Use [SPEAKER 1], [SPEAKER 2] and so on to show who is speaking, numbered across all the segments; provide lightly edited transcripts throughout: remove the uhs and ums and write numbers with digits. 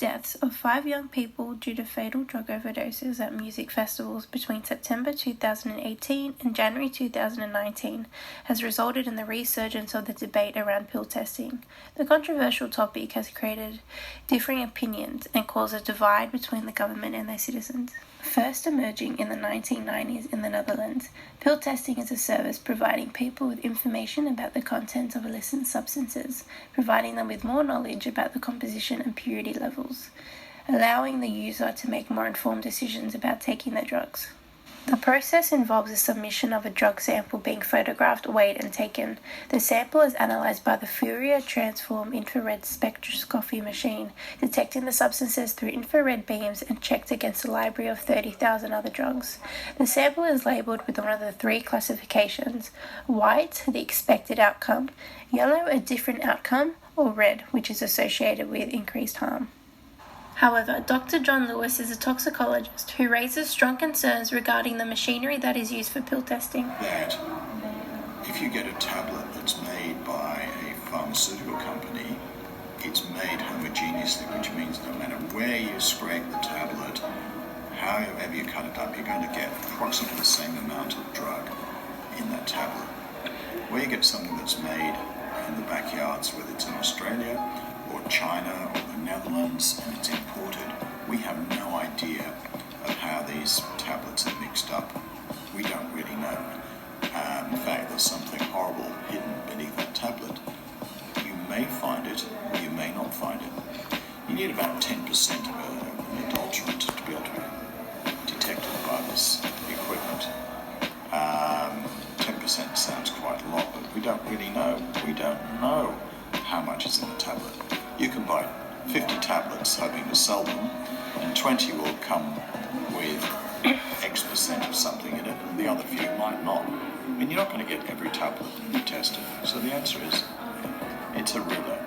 [SPEAKER 1] deaths of 5 young people due to fatal drug overdoses at music festivals between September 2018 and January 2019 has resulted in the resurgence of the debate around pill testing. The controversial topic has created differing opinions and caused a divide between the government and their citizens. First emerging in the 1990s in the Netherlands, pill testing is a service providing people with information about the contents of illicit substances, providing them with more knowledge about the composition and purity levels, allowing the user to make more informed decisions about taking their drugs. The process involves the submission of a drug sample being photographed, weighed, and taken. The sample is analysed by the Fourier transform infrared spectroscopy machine, detecting the substances through infrared beams and checked against a library of 30,000 other drugs. The sample is labelled with one of the 3 classifications: white, the expected outcome; yellow, a different outcome; or red, which is associated with increased harm. However, Dr. John Lewis is a toxicologist who raises strong concerns regarding the machinery that is used for pill testing.
[SPEAKER 2] That if you get a tablet that's made by a pharmaceutical company, it's made homogeneously, which means no matter where you scrape the tablet, however you cut it up, you're going to get approximately the same amount of drug in that tablet. Where you get something that's made in the backyards, whether it's in Australia or China or the Netherlands, and it's imported, we have no idea of how these tablets are mixed up. We don't really know. In fact, there's something horrible hidden beneath that tablet. You may find it, or you may not find it. You need about 10% of an adulterant to be able to be detected by this equipment. 10% sounds quite a lot, but we don't really know. We don't know how much is in the tablet. You can buy 50 tablets hoping to sell them, and 20 will come with X% of something in it, and the other few might not. I mean, you're not going to get every tablet you tested. So the answer is, it's a riddle.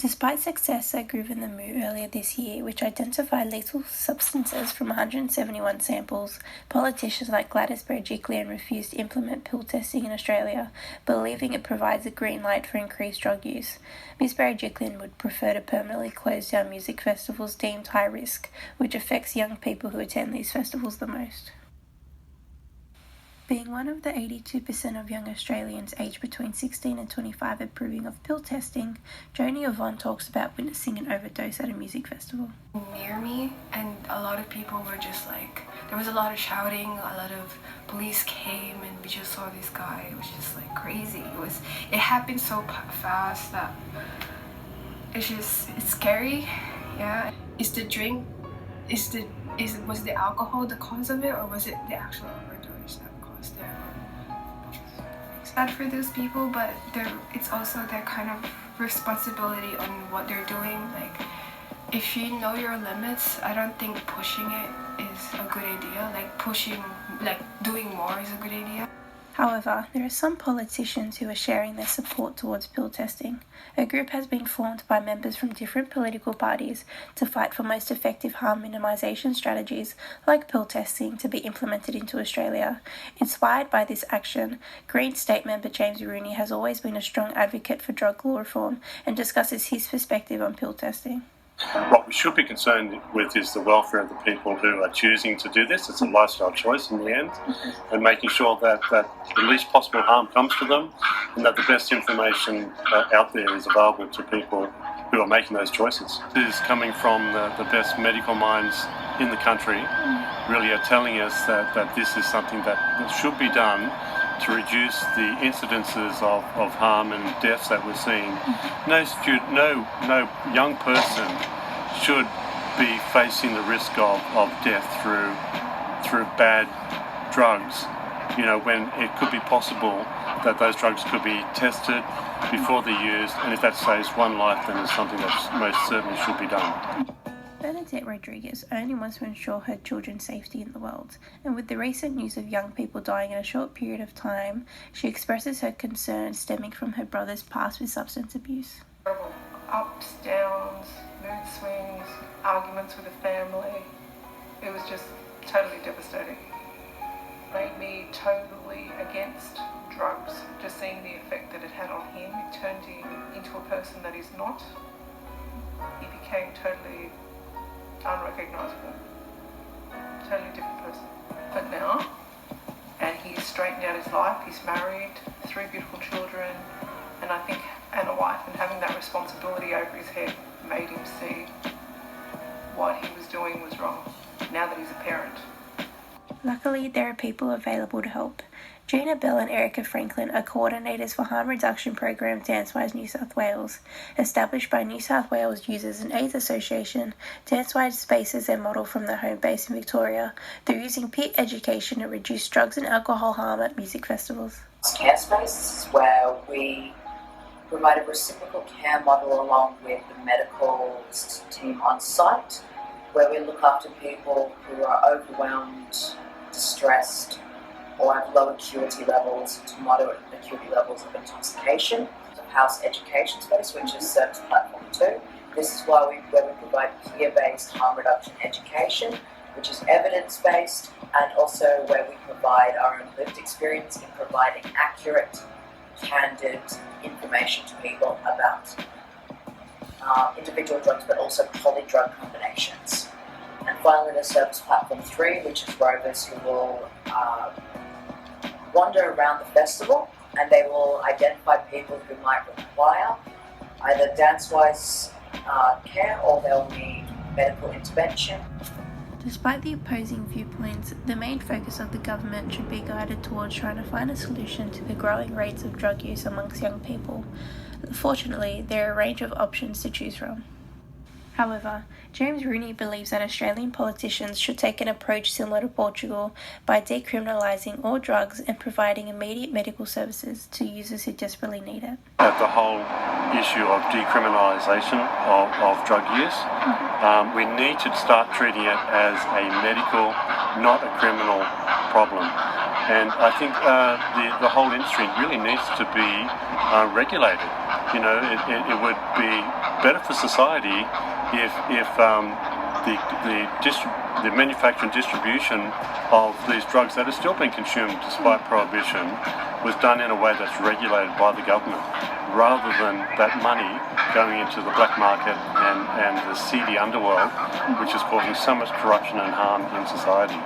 [SPEAKER 1] Despite success at Groove in the Moo earlier this year, which identified lethal substances from 171 samples, politicians like Gladys Berejiklian refused to implement pill testing in Australia, believing it provides a green light for increased drug use. Ms. Berejiklian would prefer to permanently close down music festivals deemed high risk, which affects young people who attend these festivals the most. Being one of the 82% of young Australians aged between 16 and 25 approving of pill testing, Joni Yvonne talks about witnessing an overdose at a music festival.
[SPEAKER 3] Near me, and a lot of people were just like, there was a lot of shouting, a lot of police came, and we just saw this guy. It was just like crazy. It happened so fast that it's scary. Yeah. Is the drink, was the alcohol the cause of it, or was it the actual overdose that caused it? It's bad for those people, but it's also their kind of responsibility on what they're doing. Like, if you know your limits, I don't think pushing it is a good idea. Doing more is a good idea.
[SPEAKER 1] However, there are some politicians who are sharing their support towards pill testing. A group has been formed by members from different political parties to fight for most effective harm minimisation strategies like pill testing to be implemented into Australia. Inspired by this action, Green State member James Rooney has always been a strong advocate for drug law reform and discusses his perspective on pill testing.
[SPEAKER 4] What we should be concerned with is the welfare of the people who are choosing to do this. It's a lifestyle choice in the end, and making sure that the least possible harm comes to them, and that the best information out there is available to people who are making those choices. This is coming from the best medical minds in the country, really are telling us that this is something that should be done to reduce the incidences of harm and deaths that we're seeing. No young person should be facing the risk of death through bad drugs, when it could be possible that those drugs could be tested before they're used, and if that saves one life, then it's something that most certainly should be done.
[SPEAKER 1] Bernadette Rodriguez only wants to ensure her children's safety in the world, and with the recent news of young people dying in a short period of time, she expresses her concerns stemming from her brother's past with substance abuse.
[SPEAKER 5] Ups, downs, mood swings, arguments with the family. It was just totally devastating. Made me totally against drugs. Just seeing the effect that it had on him, it turned him into a person that he's not. he became totally unrecognisable, totally different person. But now, and he's straightened out his life, he's married, 3 beautiful children, and I think, and a wife, and having that responsibility over his head made him see what he was doing was wrong, now that he's a parent.
[SPEAKER 1] Luckily, there are people available to help. Gina Bell and Erica Franklin are coordinators for harm reduction program DanceWise New South Wales. Established by New South Wales Users and AIDS Association, DanceWise bases their model from their home base in Victoria. They're using peer education to reduce drugs and alcohol harm at music festivals.
[SPEAKER 6] Care space is where we provide a reciprocal care model along with the medical team on site, where we look after people who are overwhelmed, distressed, or have low acuity levels to moderate acuity levels of intoxication. The house education space, which is Service Platform 2. This is where we provide peer-based harm reduction education, which is evidence-based, and also where we provide our own lived experience in providing accurate, candid information to people about individual drugs, but also poly-drug combinations. And finally, the Service Platform 3, which is rovers who will wander around the festival, and they will identify people who might require either DanceWise care, or they'll need medical intervention.
[SPEAKER 1] Despite the opposing viewpoints, the main focus of the government should be guided towards trying to find a solution to the growing rates of drug use amongst young people. Fortunately, there are a range of options to choose from. However, James Rooney believes that Australian politicians should take an approach similar to Portugal by decriminalising all drugs and providing immediate medical services to users who desperately need it.
[SPEAKER 4] The whole issue of decriminalisation of drug use, we need to start treating it as a medical, not a criminal problem. And I think the whole industry really needs to be regulated. You know, it would be better for society if the manufacture and distribution of these drugs that are still being consumed despite prohibition was done in a way that's regulated by the government, rather than that money going into the black market and the seedy underworld, which is causing so much corruption and harm in society.